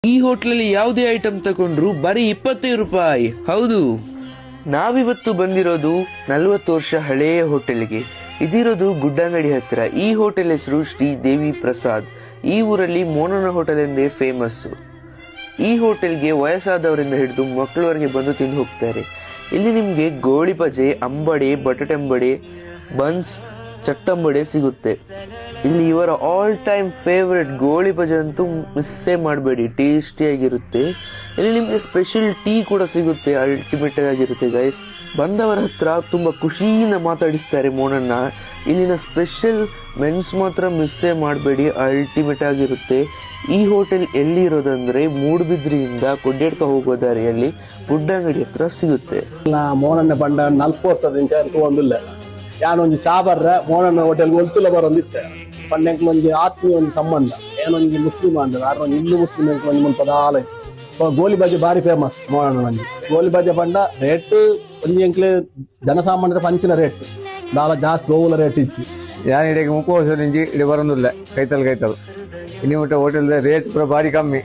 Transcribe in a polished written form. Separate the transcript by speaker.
Speaker 1: ಈ ಹೋಟ್ಲಲ್ಲಿ ಯಾವುದೇ ಐಟಮ್ ತಗೊಂಡ್ರು ಬರೀ 25 ರೂಪಾಯಿ. ಹೌದು, ನಾವಿವತ್ತು ಬಂದಿರೋದು 40 ವರ್ಷ ಹಳೆಯ ಹೋಟೆಲ್ಗೆ. ಇದಿರೋದು ಗುಡ್ಡಂಗಡಿ ಹತ್ತಿರ. ಈ ಹೋಟೆಲ್ ಹೆಸರು ಶ್ರೀ ದೇವಿ ಪ್ರಸಾದ್. ಈ ಊರಲ್ಲಿ ಮೋನನ ಹೋಟೆಲ್ ಎಂದೇ ಫೇಮಸ್. ಈ ಹೋಟೆಲ್ಗೆ ವಯಸ್ಸಾದವರಿಂದ ಹಿಡಿದು ಮಕ್ಕಳವರೆಗೆ ಬಂದು ತಿಂದು ಹೋಗ್ತಾರೆ. ಇಲ್ಲಿ ನಿಮಗೆ ಗೋಳಿ ಬಜೆ, ಅಂಬಡೆ, ಬಟಾಟೆಂಬಡೆ, ಬನ್ಸ್, ಚಟ್ಟಂಬಡೆ ಸಿಗುತ್ತೆ. ಇಲ್ಲಿ ಇವರ all time favourite goli baje ಅಂತೂ ಮಿಸ್ಸೇ ಮಾಡಬೇಡಿ, ಟೇಸ್ಟಿಯಾಗಿರುತ್ತೆ. ಇಲ್ಲಿ ನಿಮಗೆ ಸ್ಪೆಷಲ್ ಟೀ ಕೂಡ ಸಿಗುತ್ತೆ, ಅಲ್ಟಿಮೇಟ್ ಆಗಿರುತ್ತೆ ಗೈಸ್. ಬಂದವರ ಹತ್ರ ತುಂಬ ಖುಷಿಯಿಂದ ಮಾತಾಡಿಸ್ತಾರೆ ಮೋನನ್ನ. ಇಲ್ಲಿನ ಸ್ಪೆಷಲ್ ಮೆನ್ಸ್ ಮಾತ್ರ ಮಿಸ್ಸೇ ಮಾಡಬೇಡಿ, ಅಲ್ಟಿಮೇಟ್ ಆಗಿರುತ್ತೆ. ಈ ಹೋಟೆಲ್ ಎಲ್ಲಿ ಇರೋದಂದ್ರೆ ಮೂಡುಬಿದ್ರಿಯಿಂದ ಕೊಡ್ಯಡ್ಕ ಹೋಗೋ ದಾರಿಯಲ್ಲಿ ಗುಡ್ಡಂಗಡಿ ಹತ್ರ ಸಿಗುತ್ತೆ.
Speaker 2: ಮೋನನ್ನ ಪಂಡ 40 ವರ್ಷದಿಂದ ಒಂದಿಲ್ಲ ಯಾನೊಂದು ಚಾ ಬರ್ರೆ ಮೋನನ್ನ ಹೋಟೆಲ್ ಒಲ್ತುಲ ಬರೋದಿತ್ತೆ ಪಂಡೆಂಕ್ಲ ಒಂಜಿ ಆತ್ಮೀಯ ಒಂದು ಸಂಬಂಧ ಏನೊಂಜಿ ಮುಸ್ಲಿಂ ಅಂಡದ ಆರ ಒಂದು ಹಿಂದೂ ಮುಸ್ಲಿಂ ಒಂದು ಮುಲ್ಪ ಆಲೈತಿ. ಗೋಲಿ ಬಜೆ ಬಾರಿ ಫೇಮಸ್ ಮೋನನ ಒಂಜಿ ಗೋಲಿ ಬಜೆ ಪಂಡ ರೇಟ್ ಒಂಜಿ ಎಂಕ್ಲೆ ಜನಸಾಮಾನ್ಯರ ಪಂಚಿನ ರೇಟ್ ದಾಲ ಜಾಸ್ತಿ ಹೋಗುಲ ರೇಟ್ ಇಚ್ಚಿ
Speaker 3: ಯಾನ್ ಇಡೀ 30 ವರ್ಷ ಇಂಜಿ ಇಡಿ ಬರೋದಿಲ್ಲ ಕೈತಲ್ ಇನ್ನು ಹೋಟೆಲ್ ರೇಟ್ ಪೂರ ಬಾರಿ ಕಮ್ಮಿ.